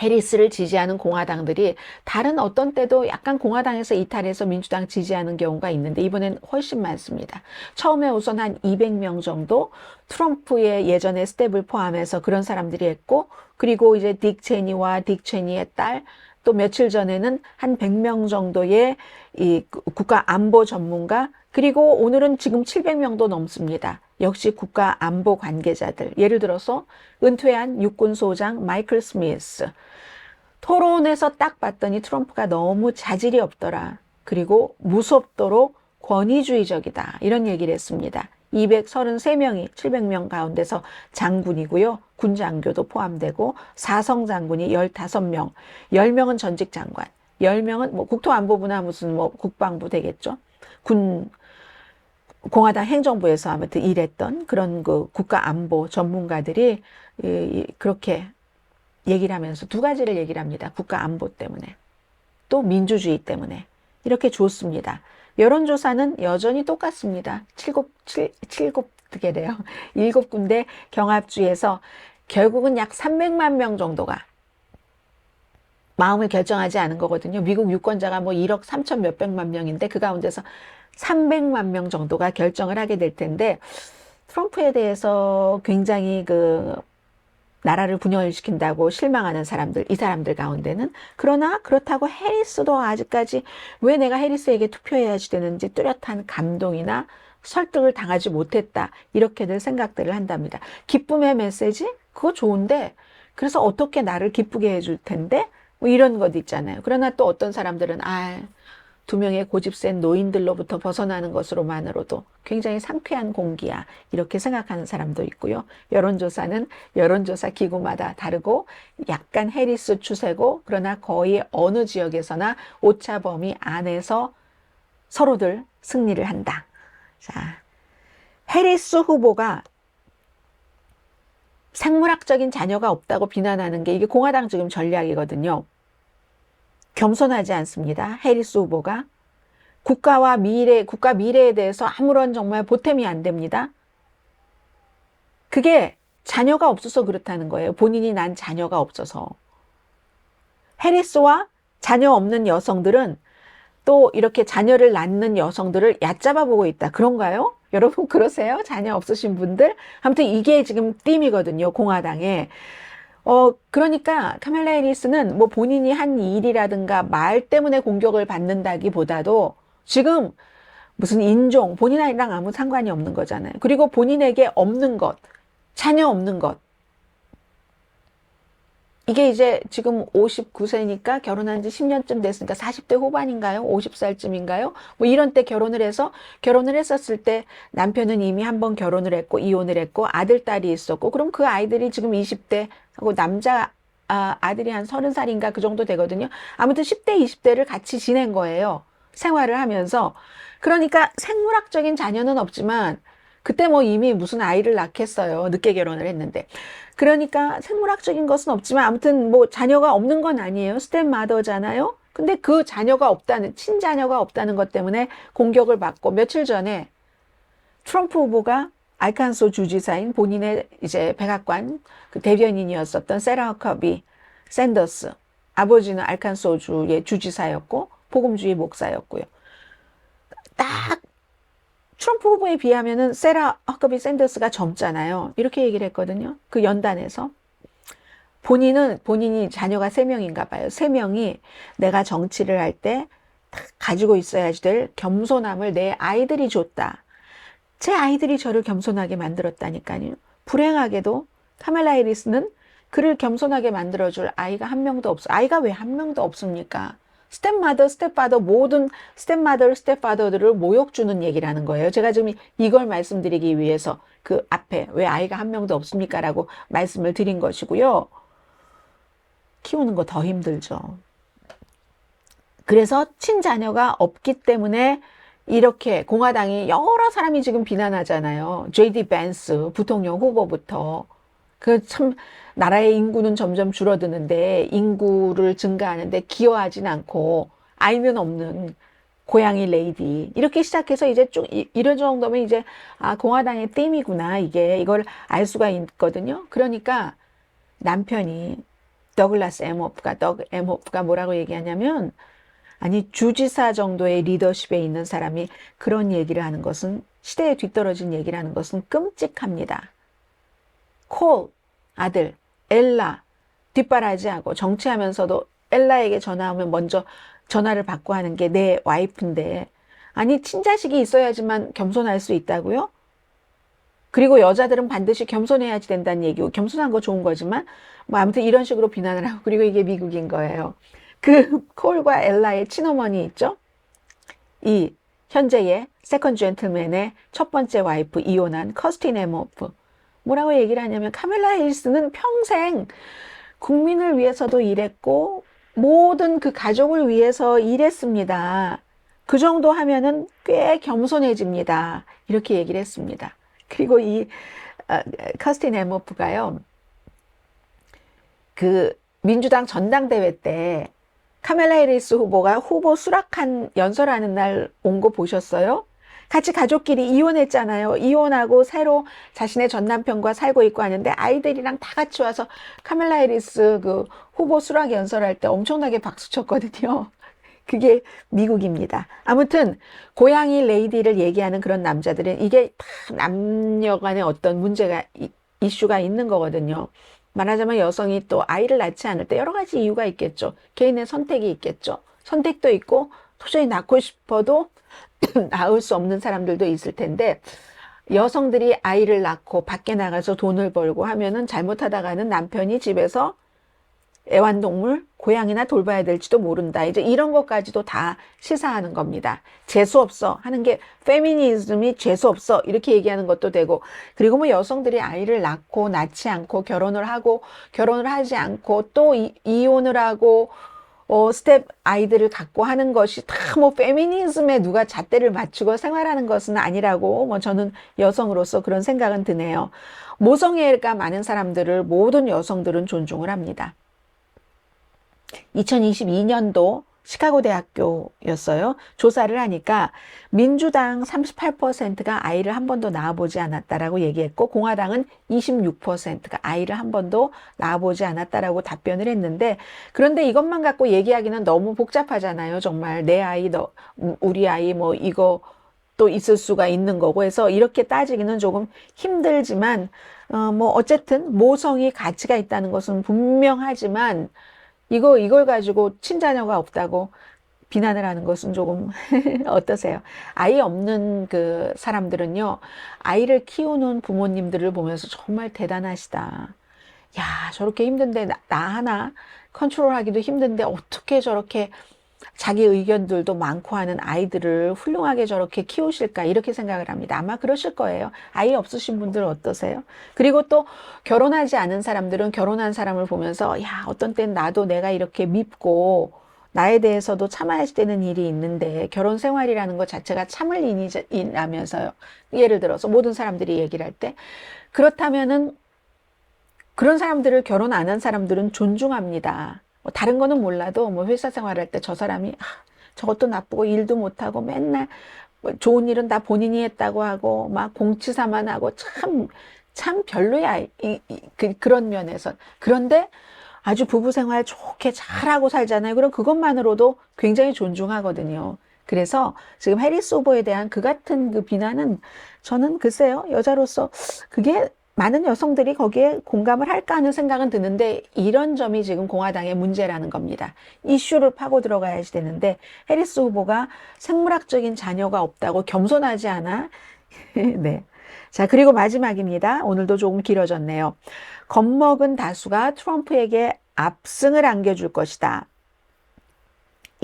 해리스를 지지하는 공화당들이 다른 어떤 때도 약간 공화당에서 이탈해서 민주당 지지하는 경우가 있는데 이번엔 훨씬 많습니다. 처음에 우선 한 200명 정도 트럼프의 예전의 스텝을 포함해서 그런 사람들이 했고, 그리고 이제 딕 체니와 딕 체니의 딸, 또 며칠 전에는 한 100명 정도의 이 국가 안보 전문가, 그리고 오늘은 지금 700명도 넘습니다. 역시 국가 안보 관계자들, 예를 들어서 은퇴한 육군소장 마이클 스미스. 토론에서 딱 봤더니 트럼프가 너무 자질이 없더라. 그리고 무섭도록 권위주의적이다. 이런 얘기를 했습니다. 233명이 700명 가운데서 장군이고요. 군장교도 포함되고 사성 장군이 15명, 10명은 전직 장관, 10명은 뭐 국토안보부나 무슨 뭐 국방부 되겠죠. 공화당 행정부에서 아무튼 일했던 그런 그 국가안보 전문가들이 그렇게 얘기를 하면서 두 가지를 얘기를 합니다. 국가안보 때문에, 또 민주주의 때문에. 이렇게 좋습니다. 여론조사는 여전히 똑같습니다. 7개래요. 7군데 경합주에서 결국은 약 300만 명 정도가 마음을 결정하지 않은 거거든요. 미국 유권자가 뭐 1억 3천 몇백만 명인데 그 가운데서 300만 명 정도가 결정을 하게 될 텐데, 트럼프에 대해서 굉장히 그 나라를 분열시킨다고 실망하는 사람들, 이 사람들 가운데는, 그러나 그렇다고 해리스도 아직까지 왜 내가 해리스에게 투표해야지 되는지 뚜렷한 감동이나 설득을 당하지 못했다, 이렇게들 생각들을 한답니다. 기쁨의 메시지? 그거 좋은데, 그래서 어떻게 나를 기쁘게 해줄 텐데? 뭐 이런 것 있잖아요. 그러나 또 어떤 사람들은 2명의 고집센 노인들로부터 벗어나는 것으로만으로도 굉장히 상쾌한 공기야, 이렇게 생각하는 사람도 있고요. 여론조사는 여론조사 기구마다 다르고 약간 해리스 추세고, 그러나 거의 어느 지역에서나 오차 범위 안에서 서로들 승리를 한다. 자, 해리스 후보가 생물학적인 자녀가 없다고 비난하는 게 이게 공화당 지금 전략이거든요. 겸손하지 않습니다. 해리스 후보가 국가 미래에 대해서 아무런 정말 보탬이 안 됩니다. 그게 자녀가 없어서 그렇다는 거예요. 본인이 난 자녀가 없어서. 해리스와 자녀 없는 여성들은 또 이렇게 자녀를 낳는 여성들을 얕잡아 보고 있다. 그런가요? 여러분 그러세요? 자녀 없으신 분들? 아무튼 이게 지금 띠이거든요. 공화당에. 그러니까 카멜라 해리스는 뭐 본인이 한 일이라든가 말 때문에 공격을 받는다기보다도 지금 무슨 인종, 본인이랑 아무 상관이 없는 거잖아요. 그리고 본인에게 없는 것, 자녀 없는 것. 이게 이제 지금 59세니까 결혼한 지 10년쯤 됐으니까 40대 후반인가요? 50살쯤인가요? 뭐 이런 때 결혼을 했었을 때 남편은 이미 한 번 결혼을 했고 이혼을 했고 아들, 딸이 있었고, 그럼 그 아이들이 지금 20대 하고 아들이 한 30살인가 그 정도 되거든요. 아무튼 10대, 20대를 같이 지낸 거예요. 생활을 하면서. 그러니까 생물학적인 자녀는 없지만 그때 뭐 이미 무슨 아이를 낳겠어요. 늦게 결혼을 했는데. 그러니까 생물학적인 것은 없지만 아무튼 뭐 자녀가 없는 건 아니에요. 스텝마더잖아요. 근데 그 친자녀가 없다는 것 때문에 공격을 받고, 며칠 전에 트럼프 후보가 알칸소 주지사인 본인의 이제 백악관 그 대변인이었었던 세라 허커비 샌더스, 아버지는 알칸소주의 주지사였고 복음주의 목사였고요. 딱 트럼프 후보에 비하면은 세라 허커비 샌더스가 젊잖아요. 이렇게 얘기를 했거든요. 그 연단에서. 본인이 자녀가 3명인가 봐요. 3명이 내가 정치를 할 때 가지고 있어야지 될 겸손함을 내 아이들이 줬다. 제 아이들이 저를 겸손하게 만들었다니까요. 불행하게도 카멜라 해리스는 그를 겸손하게 만들어줄 아이가 한 명도 없어. 아이가 왜 한 명도 없습니까? 스텝마더, 스텝파더, 모든 스텝마더, 스텝파더들을 모욕 주는 얘기라는 거예요. 제가 지금 이걸 말씀드리기 위해서 그 앞에 왜 아이가 한 명도 없습니까? 라고 말씀을 드린 것이고요. 키우는 거 더 힘들죠. 그래서 친자녀가 없기 때문에 이렇게 공화당이 여러 사람이 지금 비난하잖아요. J.D. 벤스 부통령 후보부터. 그 참 나라의 인구는 점점 줄어드는데 인구를 증가하는데 기여하진 않고 아이는 없는 고양이 레이디 이렇게 시작해서 이제 쭉 이런 정도면 이제 아 공화당의 띠이구나 이걸 알 수가 있거든요. 그러니까 남편이 덕 엠호프가 뭐라고 얘기하냐면 아니 주지사 정도의 리더십에 있는 사람이 그런 얘기를 하는 것은 시대에 뒤떨어진 얘기를 하는 것은 끔찍합니다. 콜 아들 엘라 뒷바라지하고 정치하면서도 엘라에게 전화하면 먼저 전화를 받고 하는 게 내 와이프인데 아니 친자식이 있어야지만 겸손할 수 있다고요? 그리고 여자들은 반드시 겸손해야지 된다는 얘기고 겸손한 거 좋은 거지만 뭐 아무튼 이런 식으로 비난을 하고 그리고 이게 미국인 거예요. 그 콜과 엘라의 친어머니 있죠? 이 현재의 세컨 젠틀맨의 첫 번째 와이프 이혼한 커스틴 에모프 뭐라고 얘기를 하냐면 카밀라 해리스는 평생 국민을 위해서도 일했고 모든 그 가족을 위해서 일했습니다. 그 정도 하면은 꽤 겸손해집니다. 이렇게 얘기를 했습니다. 그리고 이 커스틴 에모프가요. 그 민주당 전당대회 때 카멜라 해리스 후보가 후보 수락한 연설하는 날 온 거 보셨어요? 같이 가족끼리 이혼했잖아요. 이혼하고 새로 자신의 전 남편과 살고 있고 하는데 아이들이랑 다 같이 와서 카멜라 해리스 그 후보 수락 연설할 때 엄청나게 박수 쳤거든요. 그게 미국입니다. 아무튼 고양이 레이디를 얘기하는 그런 남자들은 이게 다 남녀 간의 어떤 문제가 이슈가 있는 거거든요. 말하자면 여성이 또 아이를 낳지 않을 때 여러 가지 이유가 있겠죠. 개인의 선택이 있겠죠. 선택도 있고 도저히 낳고 싶어도 낳을 수 없는 사람들도 있을 텐데 여성들이 아이를 낳고 밖에 나가서 돈을 벌고 하면은 잘못하다가는 남편이 집에서 애완동물, 고양이나 돌봐야 될지도 모른다. 이제 이런 것까지도 다 시사하는 겁니다. 재수없어 하는 게 페미니즘이 재수없어 이렇게 얘기하는 것도 되고 그리고 뭐 여성들이 아이를 낳고 낳지 않고 결혼을 하고 결혼을 하지 않고 또 이혼을 하고 스텝 아이들을 갖고 하는 것이 다 뭐 페미니즘에 누가 잣대를 맞추고 생활하는 것은 아니라고 뭐 저는 여성으로서 그런 생각은 드네요. 모성애가 많은 사람들을 모든 여성들은 존중을 합니다. 2022년도 시카고 대학교였어요. 조사를 하니까 민주당 38%가 아이를 한 번도 낳아보지 않았다라고 얘기했고 공화당은 26%가 아이를 한 번도 낳아보지 않았다라고 답변을 했는데 그런데 이것만 갖고 얘기하기는 너무 복잡하잖아요. 정말 내 아이, 우리 아이 뭐 이거 또 있을 수가 있는 거고 해서 이렇게 따지기는 조금 힘들지만 뭐 어쨌든 모성이 가치가 있다는 것은 분명하지만 이걸 가지고 친자녀가 없다고 비난을 하는 것은 조금 어떠세요? 아이 없는 그 사람들은요, 아이를 키우는 부모님들을 보면서 정말 대단하시다. 야, 저렇게 힘든데, 나 하나 컨트롤하기도 힘든데, 어떻게 저렇게 자기 의견들도 많고 하는 아이들을 훌륭하게 저렇게 키우실까 이렇게 생각을 합니다. 아마 그러실 거예요. 아이 없으신 분들 어떠세요? 그리고 또 결혼하지 않은 사람들은 결혼한 사람을 보면서 야 어떤 땐 나도 내가 이렇게 밉고 나에 대해서도 참아야 되는 일이 있는데 결혼 생활이라는 것 자체가 참을 일이라면서요. 예를 들어서 모든 사람들이 얘기를 할 때 그렇다면은 그런 사람들을 결혼 안 한 사람들은 존중합니다. 뭐 다른 거는 몰라도 뭐 회사 생활할 때 저 사람이 저것도 나쁘고 일도 못하고 맨날 뭐 좋은 일은 다 본인이 했다고 하고 막 공치사만 하고 참 별로야 그런 면에서 그런데 아주 부부 생활 좋게 잘하고 살잖아요. 그럼 그것만으로도 굉장히 존중하거든요. 그래서 지금 해리스 후보에 대한 그 같은 그 비난은 저는 글쎄요 여자로서 그게 많은 여성들이 거기에 공감을 할까 하는 생각은 드는데 이런 점이 지금 공화당의 문제라는 겁니다. 이슈를 파고 들어가야지 되는데 해리스 후보가 생물학적인 자녀가 없다고 겸손하지 않아? 네. 자, 그리고 마지막입니다. 오늘도 조금 길어졌네요. 겁먹은 다수가 트럼프에게 압승을 안겨줄 것이다.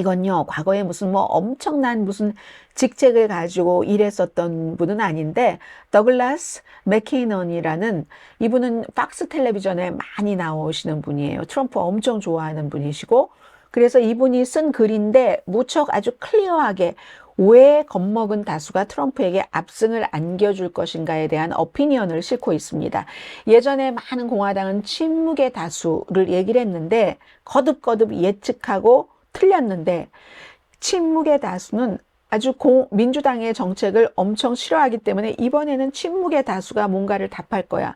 이건요, 과거에 무슨 뭐 엄청난 무슨 직책을 가지고 일했었던 분은 아닌데, 더글라스 맥케이넌이라는 이분은 팍스 텔레비전에 많이 나오시는 분이에요. 트럼프 엄청 좋아하는 분이시고, 그래서 이분이 쓴 글인데 무척 아주 클리어하게 왜 겁먹은 다수가 트럼프에게 압승을 안겨줄 것인가에 대한 오피니언을 싣고 있습니다. 예전에 많은 공화당은 침묵의 다수를 얘기를 했는데 거듭거듭 예측하고 틀렸는데 침묵의 다수는 아주 민주당의 정책을 엄청 싫어하기 때문에 이번에는 침묵의 다수가 뭔가를 답할 거야.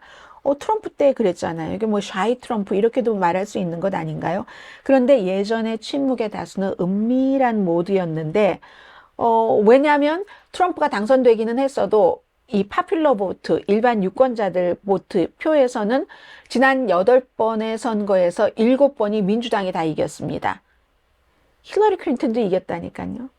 트럼프 때 그랬잖아요. 이게 뭐 샤이 트럼프 이렇게도 말할 수 있는 것 아닌가요? 그런데 예전에 침묵의 다수는 은밀한 모드였는데 왜냐하면 트럼프가 당선되기는 했어도 이 파퓰러 보트, 일반 유권자들 보트 표에서는 지난 8번의 선거에서 7번이 민주당이 다 이겼습니다. 힐러리 클린턴도 이겼다니까요.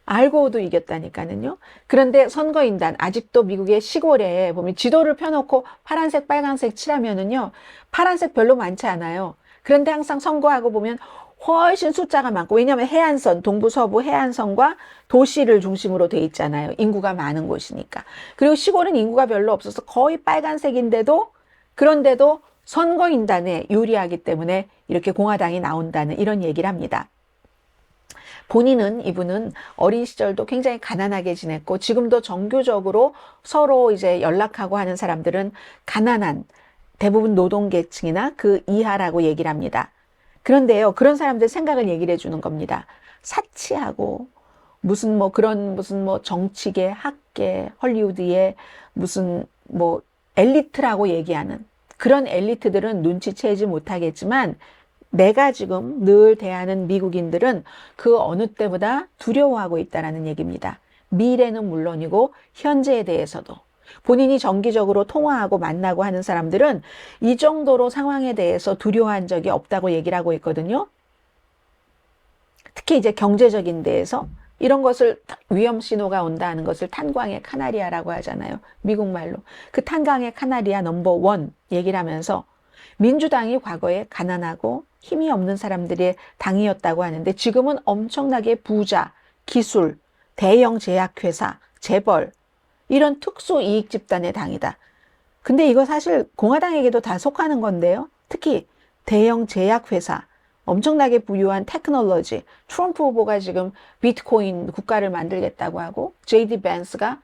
알고도 이겼다니까요. 그런데 선거인단, 아직도 미국의 시골에 보면 지도를 펴놓고 파란색, 빨간색 칠하면은요, 파란색 별로 많지 않아요. 그런데 항상 선거하고 보면 훨씬 숫자가 많고, 왜냐하면 해안선, 동부, 서부 해안선과 도시를 중심으로 돼 있잖아요. 인구가 많은 곳이니까. 그리고 시골은 인구가 별로 없어서 거의 빨간색인데도, 그런데도 선거인단에 유리하기 때문에 이렇게 공화당이 나온다는 이런 얘기를 합니다. 이분은 어린 시절도 굉장히 가난하게 지냈고 지금도 정규적으로 서로 이제 연락하고 하는 사람들은 가난한 대부분 노동계층이나 그 이하라고 얘기를 합니다. 그런데요, 그런 사람들 생각을 얘기를 해주는 겁니다. 사치하고 무슨 뭐 정치계, 학계, 헐리우드의 무슨 뭐 엘리트라고 얘기하는 그런 엘리트들은 눈치채지 못하겠지만 내가 지금 늘 대하는 미국인들은 그 어느 때보다 두려워하고 있다는 얘기입니다. 미래는 물론이고 현재에 대해서도 본인이 정기적으로 통화하고 만나고 하는 사람들은 이 정도로 상황에 대해서 두려워한 적이 없다고 얘기를 하고 있거든요. 특히 이제 경제적인 데에서 이런 것을 위험 신호가 온다는 것을 탄광의 카나리아라고 하잖아요. 미국 말로. 그 탄광의 카나리아 넘버 원 얘기를 하면서 민주당이 과거에 가난하고 힘이 없는 사람들의 당이었다고 하는데 지금은 엄청나게 부자, 기술, 대형 제약회사, 재벌 이런 특수 이익 집단의 당이다. 근데 이거 사실 공화당에게도 다 속하는 건데요. 특히 대형 제약회사, 엄청나게 부유한 테크놀로지, 트럼프 후보가 지금 비트코인 국가를 만들겠다고 하고 JD 벤스가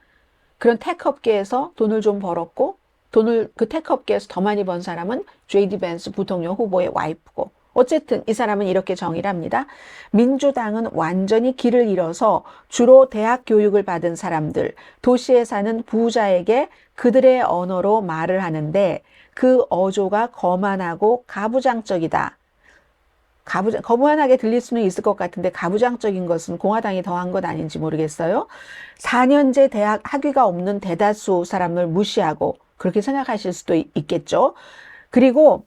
그런 테크 업계에서 돈을 좀 벌었고 그 테크 업계에서 더 많이 번 사람은 JD 벤스 부통령 후보의 와이프고 어쨌든 이 사람은 이렇게 정의를 합니다. 민주당은 완전히 길을 잃어서 주로 대학 교육을 받은 사람들, 도시에 사는 부자에게 그들의 언어로 말을 하는데 그 어조가 거만하고 가부장적이다. 거만하게 들릴 수는 있을 것 같은데 가부장적인 것은 공화당이 더한 것 아닌지 모르겠어요. 4년제 대학 학위가 없는 대다수 사람을 무시하고 그렇게 생각하실 수도 있겠죠. 그리고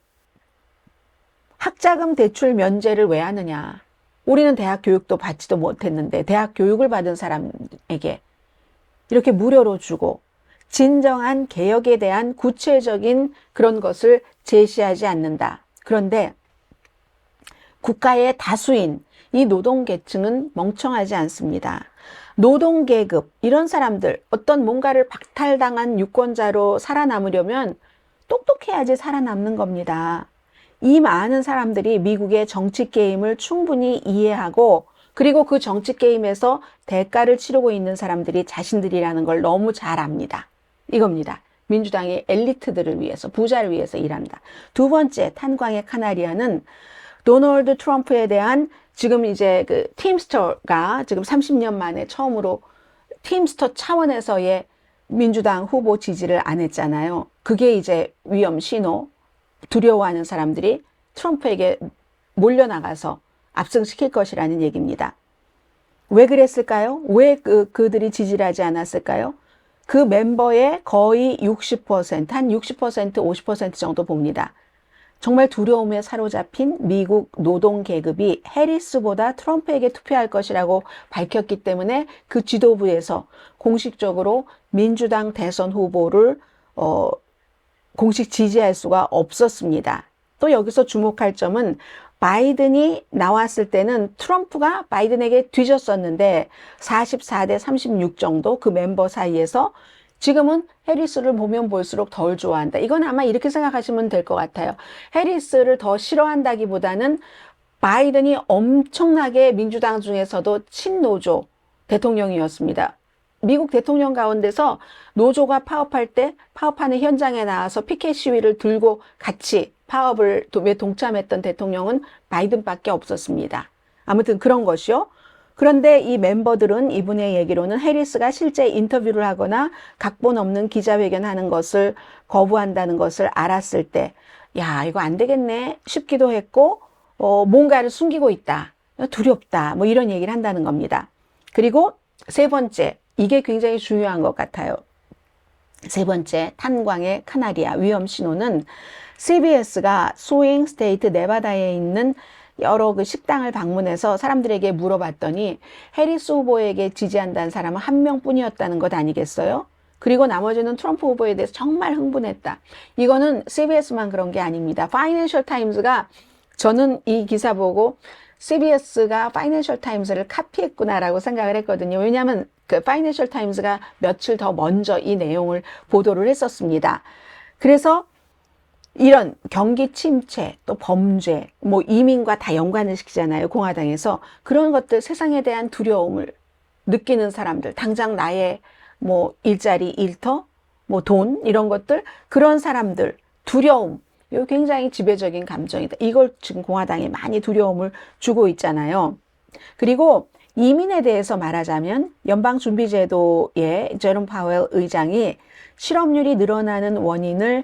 학자금 대출 면제를 왜 하느냐. 우리는 대학 교육도 받지도 못했는데 대학 교육을 받은 사람에게 이렇게 무료로 주고 진정한 개혁에 대한 구체적인 그런 것을 제시하지 않는다. 그런데 국가의 다수인 이 노동계층은 멍청하지 않습니다. 노동계급, 이런 사람들, 어떤 뭔가를 박탈당한 유권자로 살아남으려면 똑똑해야지 살아남는 겁니다. 이 많은 사람들이 미국의 정치 게임을 충분히 이해하고 그리고 그 정치 게임에서 대가를 치르고 있는 사람들이 자신들이라는 걸 너무 잘 압니다. 이겁니다. 민주당의 엘리트들을 위해서, 부자를 위해서 일한다. 두 번째, 탄광의 카나리아는 도널드 트럼프에 대한 지금 이제 그 팀스터가 지금 30년 만에 처음으로 팀스터 차원에서의 민주당 후보 지지를 안 했잖아요. 그게 이제 위험 신호, 두려워하는 사람들이 트럼프에게 몰려나가서 압승시킬 것이라는 얘기입니다. 왜 그랬을까요? 왜 그들이 지지를 하지 않았을까요? 그 멤버의 거의 60%, 한 60%, 50% 정도 봅니다. 정말 두려움에 사로잡힌 미국 노동계급이 해리스보다 트럼프에게 투표할 것이라고 밝혔기 때문에 그 지도부에서 공식적으로 민주당 대선 후보를 공식 지지할 수가 없었습니다. 또 여기서 주목할 점은 바이든이 나왔을 때는 트럼프가 바이든에게 뒤졌었는데 44대 36 정도 그 멤버 사이에서 지금은 해리스를 보면 볼수록 덜 좋아한다. 이건 아마 이렇게 생각하시면 될 것 같아요. 해리스를 더 싫어한다기보다는 바이든이 엄청나게 민주당 중에서도 친노조 대통령이었습니다. 미국 대통령 가운데서 노조가 파업할 때 파업하는 현장에 나와서 피켓 시위를 들고 같이 파업을 동참했던 대통령은 바이든밖에 없었습니다. 아무튼 그런 것이요. 그런데 이 멤버들은 이분의 얘기로는 해리스가 실제 인터뷰를 하거나 각본 없는 기자회견하는 것을 거부한다는 것을 알았을 때, 야, 이거 안 되겠네 싶기도 했고, 뭔가를 숨기고 있다, 두렵다, 뭐 이런 얘기를 한다는 겁니다. 그리고 세 번째, 이게 굉장히 중요한 것 같아요. 세 번째, 탄광의 카나리아 위험 신호는 CBS가 스윙 스테이트 네바다에 있는 여러 그 식당을 방문해서 사람들에게 물어봤더니 해리스 후보에게 지지한다는 사람은 한 명뿐이었다는 것 아니겠어요? 그리고 나머지는 트럼프 후보에 대해서 정말 흥분했다. 이거는 CBS만 그런 게 아닙니다. 파이낸셜 타임즈가, 저는 이 기사 보고 CBS가 파이낸셜 타임즈를 카피했구나라고 생각을 했거든요. 왜냐하면 그 파이낸셜 타임즈가 며칠 더 먼저 이 내용을 보도를 했었습니다. 그래서 이런 경기 침체, 또 범죄, 뭐 이민과 다 연관을 시키잖아요, 공화당에서. 그런 것들, 세상에 대한 두려움을 느끼는 사람들, 당장 나의 뭐 일자리, 일터, 뭐 돈, 이런 것들, 그런 사람들, 두려움, 이거 굉장히 지배적인 감정이다. 이걸 지금 공화당에 많이 두려움을 주고 있잖아요. 그리고 이민에 대해서 말하자면 연방준비제도의 제롬 파웰 의장이 실업률이 늘어나는 원인을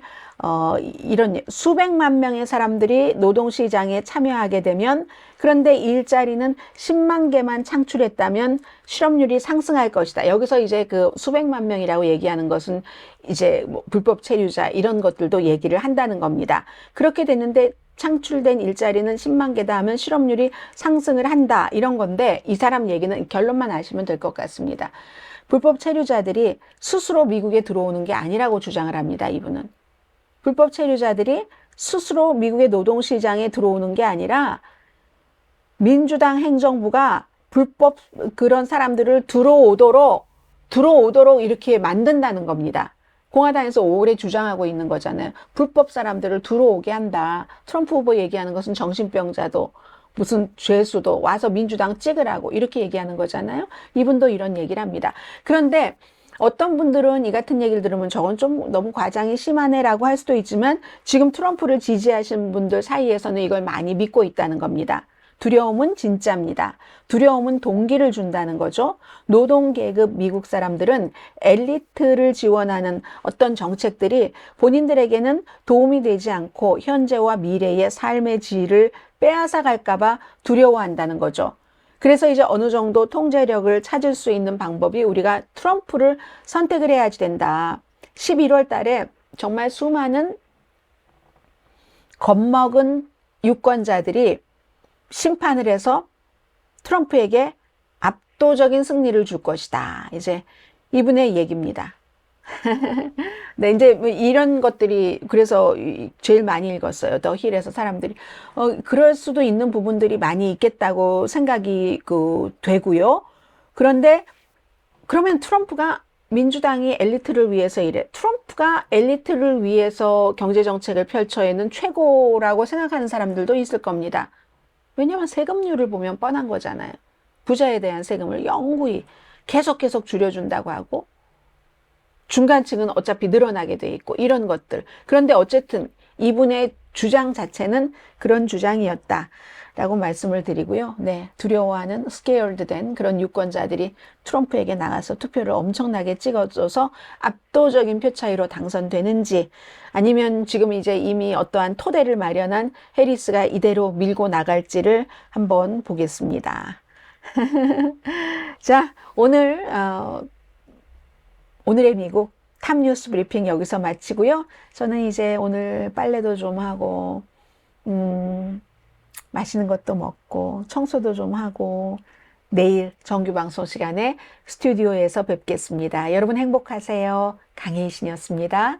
이런 수백만 명의 사람들이 노동시장에 참여하게 되면, 그런데 일자리는 10만 개만 창출했다면 실업률이 상승할 것이다. 여기서 이제 그 수백만 명이라고 얘기하는 것은 이제 뭐 불법 체류자 이런 것들도 얘기를 한다는 겁니다. 그렇게 됐는데 창출된 일자리는 10만 개다 하면 실업률이 상승을 한다, 이런 건데, 이 사람 얘기는 결론만 아시면 될 것 같습니다. 불법 체류자들이 스스로 미국에 들어오는 게 아니라고 주장을 합니다. 이분은 불법 체류자들이 스스로 미국의 노동시장에 들어오는 게 아니라 민주당 행정부가 불법 그런 사람들을 들어오도록 이렇게 만든다는 겁니다. 공화당에서 오래 주장하고 있는 거잖아요. 불법 사람들을 들어오게 한다. 트럼프 후보 얘기하는 것은 정신병자도 무슨 죄수도 와서 민주당 찍으라고 이렇게 얘기하는 거잖아요. 이분도 이런 얘기를 합니다. 그런데 어떤 분들은 이 같은 얘기를 들으면 저건 좀 너무 과장이 심하네라고 할 수도 있지만, 지금 트럼프를 지지하시는 분들 사이에서는 이걸 많이 믿고 있다는 겁니다. 두려움은 진짜입니다. 두려움은 동기를 준다는 거죠. 노동계급 미국 사람들은 엘리트를 지원하는 어떤 정책들이 본인들에게는 도움이 되지 않고 현재와 미래의 삶의 질을 빼앗아 갈까봐 두려워한다는 거죠. 그래서 이제 어느 정도 통제력을 찾을 수 있는 방법이 우리가 트럼프를 선택을 해야지 된다. 11월 달에 정말 수많은 겁먹은 유권자들이 심판을 해서 트럼프에게 압도적인 승리를 줄 것이다. 이제 이분의 얘기입니다. 네, 이제 뭐 이런 것들이 그래서 제일 많이 읽었어요. 더 힐에서 사람들이 그럴 수도 있는 부분들이 많이 있겠다고 생각이 되고요. 그런데 그러면 트럼프가 민주당이 엘리트를 위해서 이래. 트럼프가 엘리트를 위해서 경제정책을 펼쳐야는 최고라고 생각하는 사람들도 있을 겁니다. 왜냐하면 세금률을 보면 뻔한 거잖아요. 부자에 대한 세금을 영구히 계속 줄여준다고 하고, 중간층은 어차피 늘어나게 돼 있고, 이런 것들. 그런데 어쨌든 이분의 주장 자체는 그런 주장이었다라고 말씀을 드리고요. 네, 두려워하는 scared 된 그런 유권자들이 트럼프에게 나가서 투표를 엄청나게 찍어줘서 압도적인 표 차이로 당선되는지, 아니면 지금 이제 이미 어떠한 토대를 마련한 해리스가 이대로 밀고 나갈지를 한번 보겠습니다. 자, 오늘의 미국 탑뉴스 브리핑 여기서 마치고요. 저는 이제 오늘 빨래도 좀 하고, 맛있는 것도 먹고, 청소도 좀 하고, 내일 정규 방송 시간에 스튜디오에서 뵙겠습니다. 여러분 행복하세요. 강혜신이었습니다.